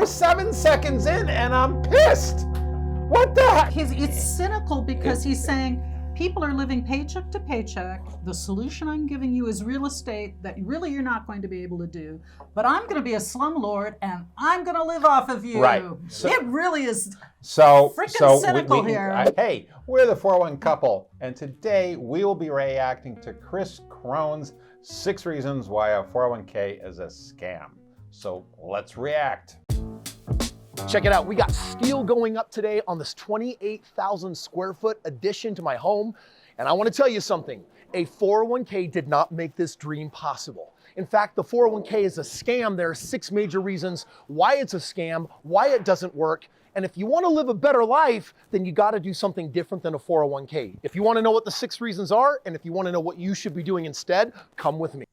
We're 7 seconds in and I'm pissed. What the heck? It's cynical because he's saying people are living paycheck to paycheck. The solution I'm giving you is real estate that really you're not going to be able to do. But I'm going to be a slumlord and I'm going to live off of you. Right. So, it really is freaking cynical here. Hey, we're the 401 couple, and today we will be reacting to Kris Krohn's 6 reasons why a 401k is a scam. So let's react. Check it out, we got steel going up today on this 28,000 square foot addition to my home. And I want to tell you something, a 401k did not make this dream possible. In fact, the 401k is a scam. There are 6 major reasons why it's a scam, why it doesn't work. And if you want to live a better life, then you got to do something different than a 401k. If you want to know what the 6 reasons are, and if you want to know what you should be doing instead, come with me.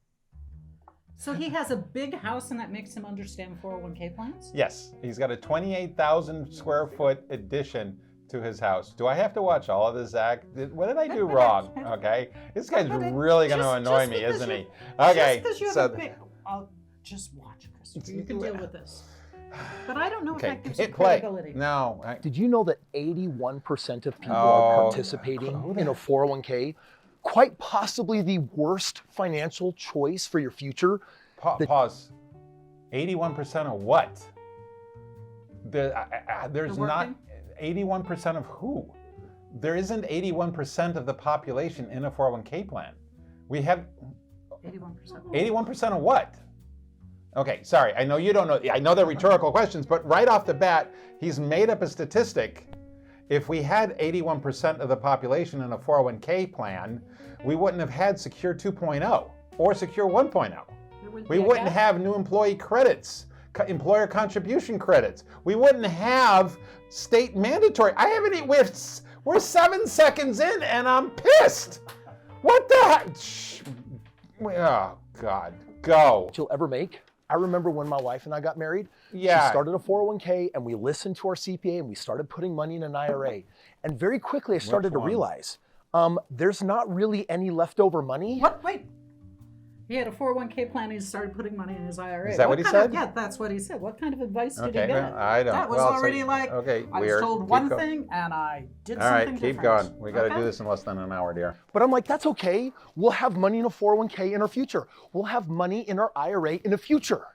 So he has a big house and that makes him understand 401k plans? Yes, he's got a 28,000 square foot addition to his house. Do I have to watch all of this, Zach? What did I do wrong? Okay, this guy's really going to annoy me, isn't he? Okay, just because you have a big, I'll just watch, Christopher. You can deal with this. But I don't know if that gives you credibility. No. Did you know that 81% of people are participating in a 401k? Quite possibly the worst financial choice for your future. Pause. 81% of what? There's not 81% of who? There isn't 81% of the population in a 401k plan. We have 81%. 81% of what? Okay, sorry, I know you don't know. I know they're rhetorical questions, but right off the bat, he's made up a statistic. If we had 81% of the population in a 401k plan, we wouldn't have had Secure 2.0 or Secure 1.0. We wouldn't have new employee credits, employer contribution credits. We wouldn't have state mandatory. I haven't even, we're 7 seconds in and I'm pissed. What the heck? Oh, God, go. You'll ever make? I remember when my wife and I got married, she Yeah. started a 401k and we listened to our CPA and we started putting money in an IRA. And very quickly I started to realize there's not really any leftover money. What? Wait. He had a 401k plan and he started putting money in his IRA. Is that what he said? Yeah, that's what he said. What kind of advice did he Okay, get? well, I don't. That was well, already so, like, okay, I was weird. told Keep one going. thing and I did All something right, keep different. going. We got to do this in less than an hour, dear. But I'm like, that's okay. We'll have money in a 401k in our future. We'll have money in our IRA in the future.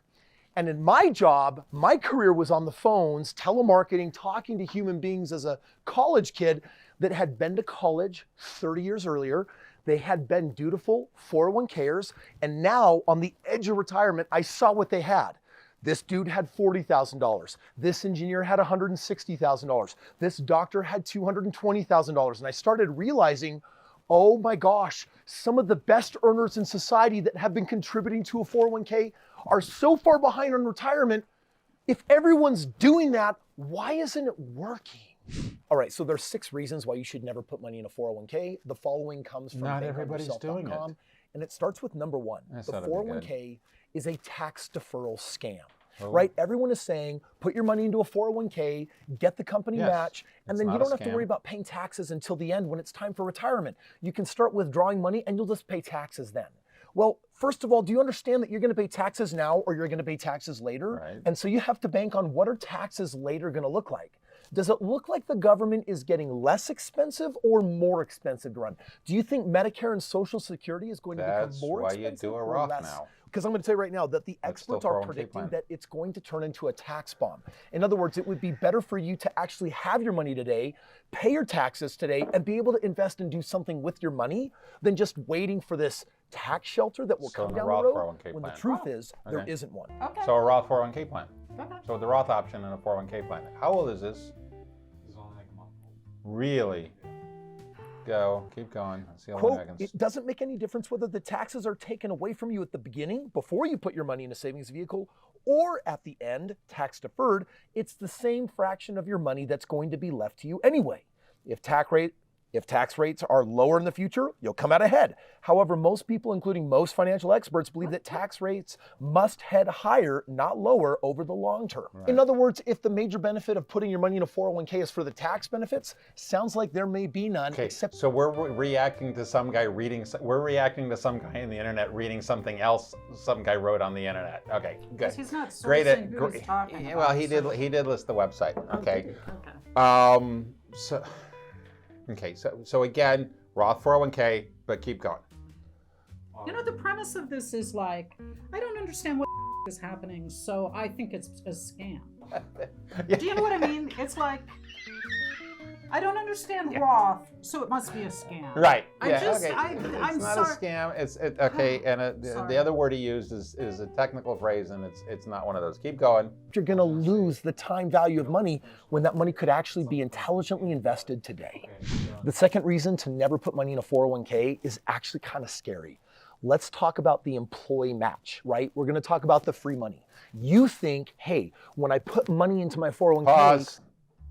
And in my job, my career was on the phones, telemarketing, talking to human beings as a college kid that had been to college 30 years earlier. They had been dutiful 401kers. And now on the edge of retirement, I saw what they had. This dude had $40,000. This engineer had $160,000. This doctor had $220,000. And I started realizing, oh my gosh, some of the best earners in society that have been contributing to a 401k are so far behind on retirement. If everyone's doing that, why isn't it working? All right, so there's 6 reasons why you should never put money in a 401k. The following comes from Not everybody's doing it. And it starts with number 1. That's the not 401k is a tax deferral scam. Oh. Right? Everyone is saying, put your money into a 401k, get the company match, and then you don't have to worry about paying taxes until the end when it's time for retirement. You can start withdrawing money and you'll just pay taxes then. Well, first of all, do you understand that you're going to pay taxes now or you're going to pay taxes later? Right. And so you have to bank on what are taxes later going to look like. Does it look like the government is getting less expensive or more expensive to run? Do you think Medicare and Social Security is going to become more expensive? That's why you do a or Roth less? now. Because I'm going to tell you right now that the experts are predicting that it's going to turn into a tax bomb. In other words, it would be better for you to actually have your money today, pay your taxes today, and be able to invest and do something with your money than just waiting for this tax shelter that will come down the road when the truth is there isn't one. Okay. So a Roth 401k plan. Okay. So the Roth option in a 401k plan. How old is this? It's only like a month old. Really? Go, keep going. Let's see how long Quote, I can. it doesn't make any difference whether the taxes are taken away from you at the beginning, before you put your money in a savings vehicle, or at the end, tax deferred. It's the same fraction of your money that's going to be left to you anyway. If tax If tax rates are lower in the future, you'll come out ahead. However, most people, including most financial experts, believe that tax rates must head higher, not lower, over the long term. Right. In other words, if the major benefit of putting your money in a 401k is for the tax benefits, sounds like there may be none, Okay, except so we're reacting to some guy we're reacting to some guy in the internet reading something else some guy wrote on the internet. Okay, good. Because he's not Great. sourcing who he's talking Yeah, about. well, he did list the website. Okay. Okay. So again, Roth 401k, but keep going. You know, the premise of this is like, I don't understand what is happening, so I think it's a scam. Do you know what I mean? It's like, I don't understand Roth, so it must be a scam. Right. I Yeah. just, okay. I'm It's not sorry. a scam. Okay. And Sorry. the other word he used is a technical phrase, and it's not one of those. Keep going. you're going to lose the time value of money when that money could actually be intelligently invested today. The second reason to never put money in a 401k is actually kind of scary. Let's talk about the employee match, right? We're going to talk about the free money. You think, hey, when I put money into my 401k, Pause.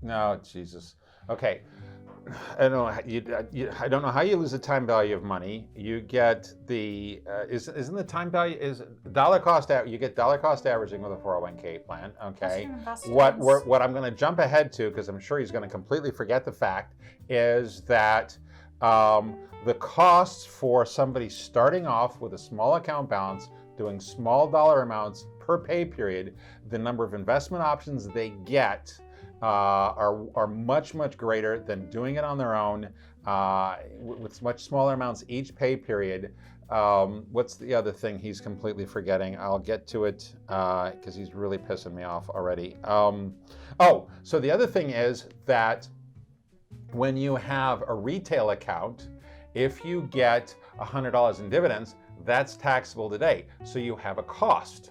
No, Jesus. Okay. I don't know. I don't know how you lose the time value of money. You get the isn't the time value is dollar cost you get dollar cost averaging with a 401k plan. Okay. What I'm going to jump ahead to, because I'm sure he's going to completely forget the fact, is that the costs for somebody starting off with a small account balance, doing small dollar amounts per pay period, the number of investment options they get are much greater than doing it on their own with much smaller amounts each pay period. What's the other thing he's completely forgetting? I'll get to it because he's really pissing me off already. So the other thing is that when you have a retail account, if you get $100 in dividends, that's taxable today. So you have a cost.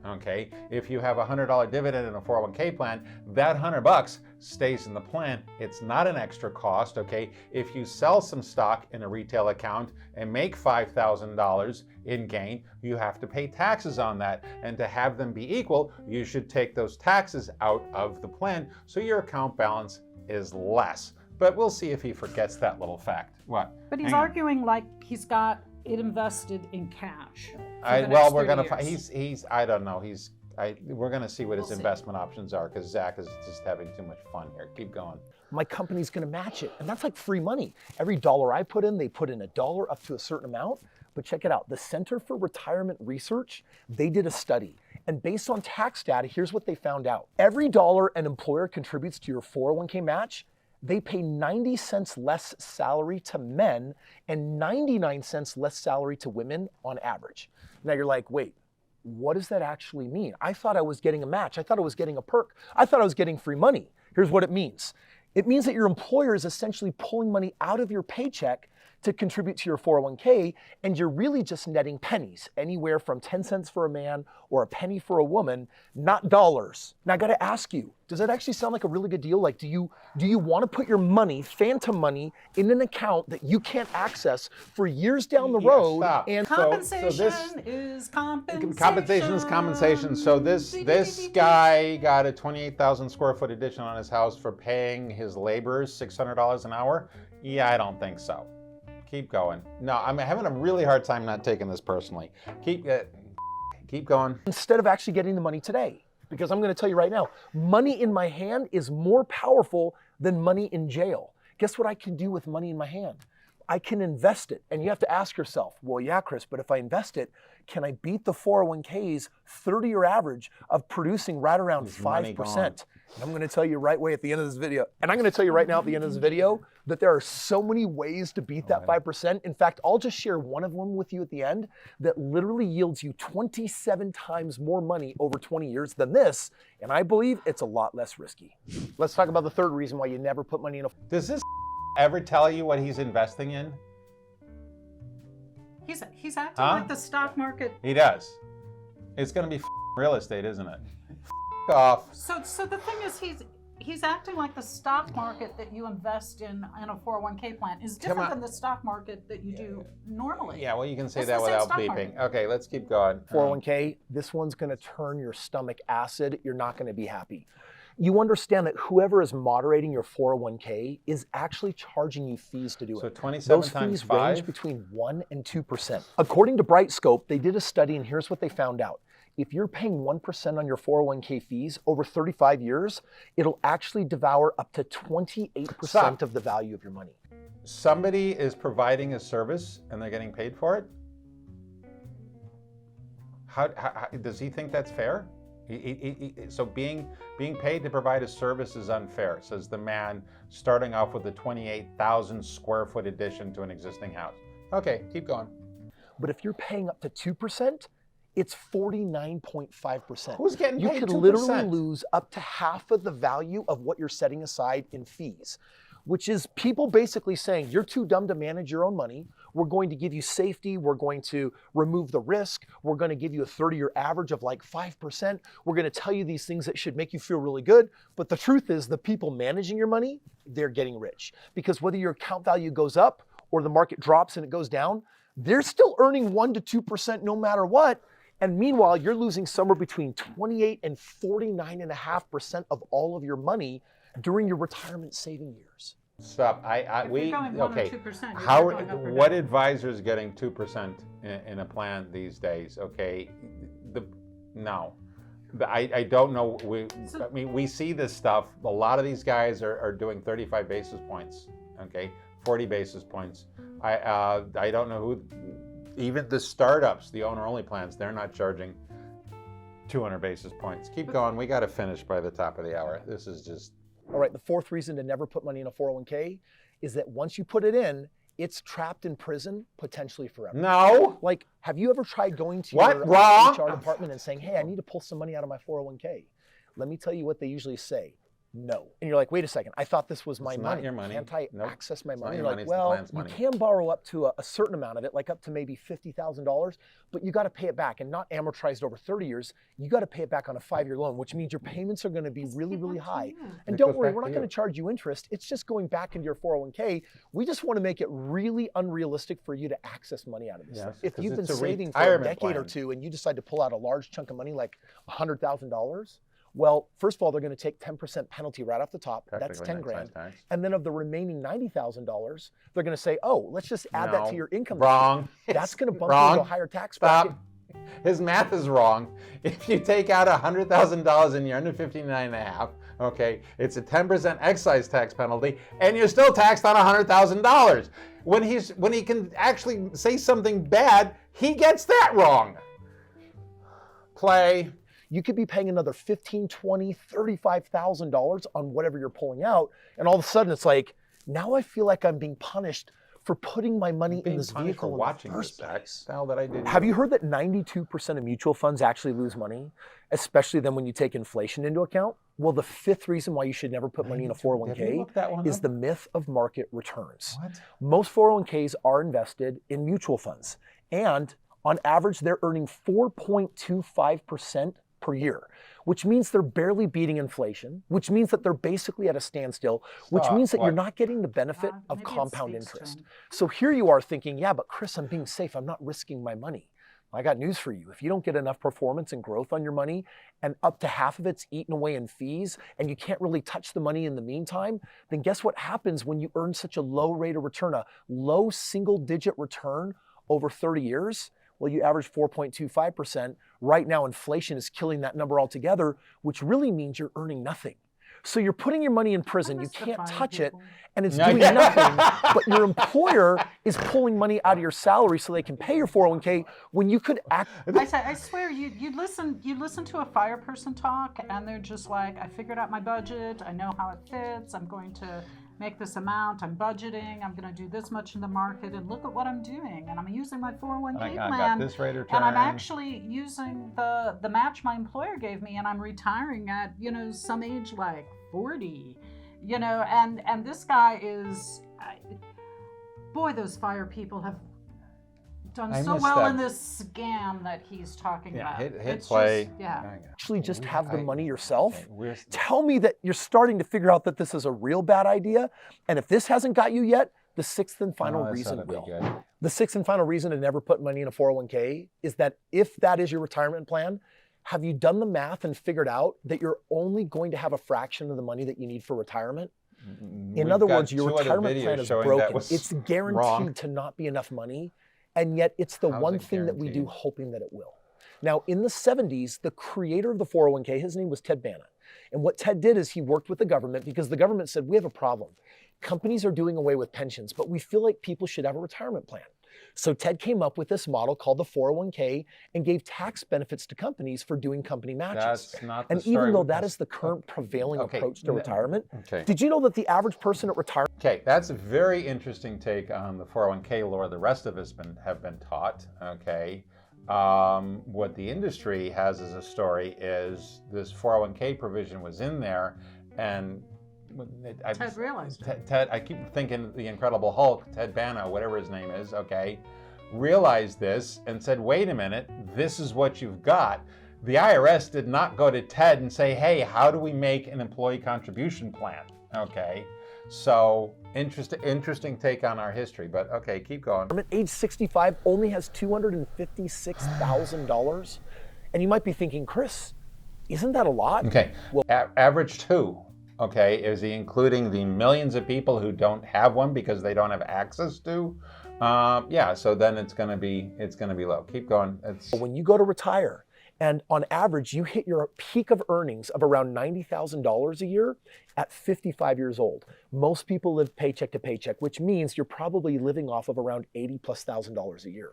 Okay, if you have a $100 dividend in a 401k plan, that $100 stays in the plan. It's not an extra cost. Okay, if you sell some stock in a retail account and make $5,000 in gain, you have to pay taxes on that. And to have them be equal, you should take those taxes out of the plan so your account balance is less. But we'll see if he forgets that little fact. What? But he's Hang on. arguing like he's got it invested in cash. We're gonna find. He's. I don't know. We're gonna see what his investment options are because Zach is just having too much fun here. Keep going. my company's going to match it. And that's like free money. Every dollar I put in, they put in $1 up to a certain amount. But check it out. The Center for Retirement Research, they did a study. And based on tax data, here's what they found out. Every dollar an employer contributes to your 401k match, they pay 90 cents less salary to men and 99 cents less salary to women on average. Now you're like, wait, what does that actually mean? I thought I was getting a match. I thought I was getting a perk. I thought I was getting free money. Here's what it means. It means that your employer is essentially pulling money out of your paycheck to contribute to your 401k, and you're really just netting pennies, anywhere from 10 cents for a man or a penny for a woman, not dollars. Now I gotta ask you, does that actually sound like a really good deal? Like, do you wanna put your money, phantom money, in an account that you can't access for years down the road? Stop. And Compensation is compensation. Compensation is compensation. So this guy got a 28,000 square foot addition on his house for paying his laborers $600 an hour. Yeah, I don't think so. Keep going. No, I'm having a really hard time not taking this personally. Keep going. instead of actually getting the money today. Because I'm gonna tell you right now, money in my hand is more powerful than money in jail. Guess what I can do with money in my hand? I can invest it. And you have to ask yourself, well, yeah, Kris, but if I invest it, can I beat the 401k's 30-year average of producing right around 5%? And I'm gonna tell you right away at the end of this video, and I'm gonna tell you right now at the end of this video, that there are so many ways to beat that 5%. In fact, I'll just share one of them with you at the end that literally yields you 27 times more money over 20 years than this, and I believe it's a lot less risky. Let's talk about the third reason why you never put money in a... Does this ever tell you what he's investing in? He's acting like the stock market. He does. It's going to be real estate, isn't it? Off. So the thing is, he's acting like the stock market that you invest in a 401k plan is different than the stock market that you do normally. Yeah, well, you can say It's that the same without stock bleeping. market. Okay, let's keep going. 401k, this one's gonna turn your stomach acid. You're not gonna be happy. you understand that whoever is moderating your 401k is actually charging you fees to do So it. 27 Those times fees 5? range between 1% and 2%. According to Brightscope, they did a study, and here's what they found out. If you're paying 1% on your 401k fees over 35 years, it'll actually devour up to 28% Stop. of the value of your money. Somebody is providing a service and they're getting paid for it? How does he think that's fair? So being paid to provide a service is unfair, says the man starting off with a 28,000 square foot addition to an existing house. Okay, keep going. But if you're paying up to 2%, it's 49.5%. Who's getting You paid could 2%? literally lose up to half of the value of what you're setting aside in fees, which is people basically saying, you're too dumb to manage your own money. We're going to give you safety. We're going to remove the risk. We're going to give you a 30-year average of like 5%. We're going to tell you these things that should make you feel really good. But the truth is the people managing your money, they're getting rich. Because whether your account value goes up or the market drops and it goes down, they're still earning 1% to 2% no matter what. And meanwhile, you're losing somewhere between 28 and 49.5% of all of your money during your retirement saving years. Stop. If We you're going 1 okay. or 2%, you're How? not going up or What down. advisor is getting 2% in a plan these days? Okay, no. I don't know. I mean, we see this stuff. A lot of these guys are doing 35 basis points. Okay, 40 basis points. I don't know who. Even the startups, the owner-only plans, they're not charging 200 basis points. Keep going. We got to finish by the top of the hour. This is just. All right, the fourth reason to never put money in a 401k is that once you put it in, it's trapped in prison potentially forever. No. Like, have you ever tried going to What? your Wrong. HR department and saying, hey, I need to pull some money out of my 401k? Let me tell you what they usually say. No. And you're like, wait a second, I thought this was my It's money. not your money. Can't I Nope. access my It's not money? your You're money, like, it's the well, plan's you money. can borrow up to a certain amount of it, like up to maybe $50,000, but you got to pay it back and not amortized over 30 years. You got to pay it back on a 5-year loan, which means your payments are going to be really, really high. And It don't goes worry, back we're not to going you. to charge you interest. It's just going back into your 401k. We just want to make it really unrealistic for you to access money out of this. Yes, thing. If 'cause you've been it's a saving for a retirement decade or plan. two and you decide to pull out a large chunk of money, like $100,000, well, first of all, they're going to take 10% penalty right off the top. That's Technically 10 an grand. excise tax. And then of the remaining $90,000, they're going to say, oh, let's just add that No. to your income. Wrong. That's going to bump Wrong. you into a higher tax bracket. Stop. His math is wrong. If you take out $100,000 and you're under 59.5, okay, it's a 10% excise tax penalty, and you're still taxed on $100,000. When he can actually say something bad, he gets that wrong. Play. You could be paying another $15,000, $20,000, $35,000 on whatever you're pulling out. And all of a sudden it's like, now I feel like I'm being punished for putting my money in Being this punished for vehicle in watching the this, first Zach. place. The hell that I did. Have you heard that 92% of mutual funds actually lose money, especially then when you take inflation into account? Well, the fifth reason why you should never put money in a Did you 401k look that one is up? the myth of market returns. What? Most 401ks are invested in mutual funds, and on average, they're earning 4.25% per year, which means they're barely beating inflation, which means that they're basically at a standstill, which Stop. means that you're What? not getting the benefit of Maybe it compound speaks to interest. him. So here you are thinking, yeah, but Kris, I'm being safe. I'm not risking my money. I got news for you. If you don't get enough performance and growth on your money, and up to half of it's eaten away in fees, and you can't really touch the money in the meantime, then guess what happens when you earn such a low rate of return, a low single-digit return over 30 years? Well, you average 4.25%. Right now, inflation is killing that number altogether, which really means you're earning nothing. So you're putting your money in prison, you can't touch it, and it's doing nothing, but your employer is pulling money out of your salary so they can pay your 401k when you could act. I swear, you listen to a fire person talk, and they're just like, I figured out my budget, I know how it fits, I'm going to make this amount, I'm budgeting, I'm going to do this much in the market, and look at what I'm doing, and I'm using my 401k I plan, got this rate of return. and I'm actually using the match my employer gave me, and I'm retiring at some age like 40, and this guy is, boy, those fire people have done I so missed well that. in this scam that he's talking Yeah, about. hit It's play. just- yeah. Actually just have the money yourself. Okay, we're- Tell me that you're starting to figure out that this is a real bad idea. And if this hasn't got you yet, the sixth and final Oh, this reason ought to be will. good. The sixth and final reason to never put money in a 401k is that if that is your retirement plan, Have you done the math and figured out that you're only going to have a fraction of the money that you need for retirement? In other words, your retirement plan is broken. It's guaranteed wrong. to not be enough money, and yet it's the one thing that we do hoping that it will. Now, in the 70s, the creator of the 401k, his name was Ted Banna. And what Ted did is he worked with the government because the government said, we have a problem. Companies are doing away with pensions, but we feel like people should have a retirement plan. So Ted came up with this model called the 401k and gave tax benefits to companies for doing company matches. That's not the and story even though with that this. is the current prevailing Okay. approach to retirement, Okay. did you know that the average person at retirement Okay, that's a very interesting take on the 401k lore the rest of us have been taught, okay? What the industry has as a story is this 401k provision was in there, and Ted realized it. Ted, I keep thinking the Incredible Hulk, Ted Banna, whatever his name is, okay, realized this and said, wait a minute, this is what you've got. The IRS did not go to Ted and say, hey, how do we make an employee contribution plan, okay? So, interesting take on our history, but okay, keep going. at age 65 only has $256,000? And you might be thinking, Kris, isn't that a lot? Okay, average 2. Okay, is he including the millions of people who don't have one because they don't have access to? Yeah, so then it's gonna be low. Keep going. When you go to retire, and on average, you hit your peak of earnings of around $90,000 a year at 55 years old. Most people live paycheck to paycheck, which means you're probably living off of around $80,000+ a year.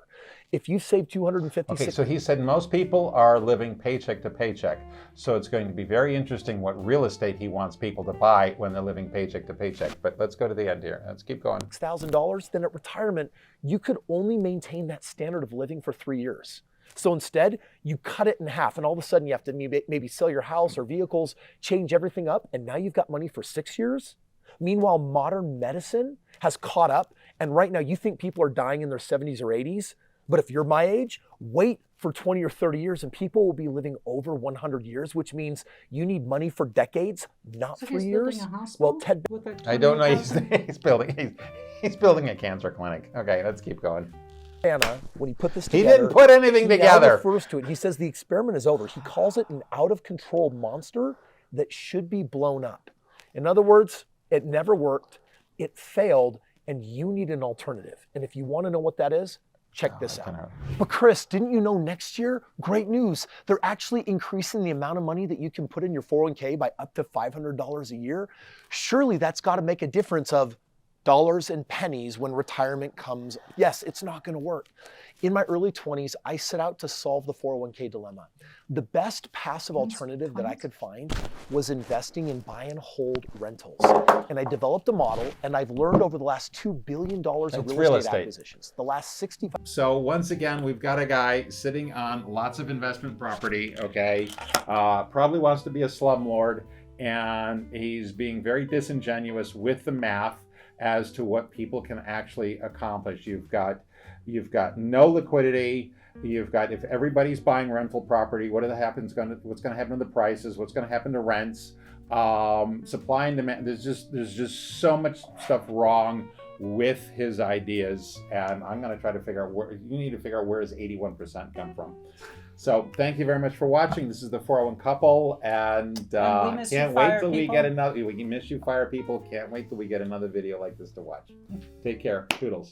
If you save $256,000. Okay, so he said most people are living paycheck to paycheck. So it's going to be very interesting what real estate he wants people to buy when they're living paycheck to paycheck. But let's go to the end here. Let's keep going. $6,000, then at retirement, you could only maintain that standard of living for 3 years. So instead, you cut it in half, and all of a sudden you have to maybe sell your house or vehicles, change everything up, and now you've got money for 6 years? Meanwhile, modern medicine has caught up, and right now you think people are dying in their 70s or 80s, but if you're my age, wait for 20 or 30 years and people will be living over 100 years, which means you need money for decades, not So 3 he's years. building a hospital Well, Ted, with a I don't know. 28,000? He's building a cancer clinic. Okay, let's keep going. Banna, when he put this He together, didn't put anything he together. now refers to it. He says the experiment is over. He calls it an out-of-control monster that should be blown up. In other words, it never worked, it failed, and you need an alternative. And if you want to know what that is, check this out. But Kris, didn't you know next year? Great news. They're actually increasing the amount of money that you can put in your 401k by up to $500 a year. Surely that's got to make a difference of dollars and pennies when retirement comes. Yes, it's not going to work. In my early 20s, I set out to solve the 401k dilemma. The best passive alternative that I could find was investing in buy and hold rentals. And I developed a model, and I've learned over the last $2 billion of real estate acquisitions. The last 65. So once again, we've got a guy sitting on lots of investment property, okay? Probably wants to be a slumlord, and he's being very disingenuous with the math as to what people can actually accomplish. You've got no liquidity. You've got, if everybody's buying rental property, what's going to happen to the prices? What's going to happen to rents? Supply and demand. There's just so much stuff wrong with his ideas, and I'm going to try to figure out where you need to figure out where his 81% come from. So thank you very much for watching. This is the 401 couple, and can't wait till we get another. We miss you, fire people. Can't wait till we get another video like this to watch. Take care. Toodles.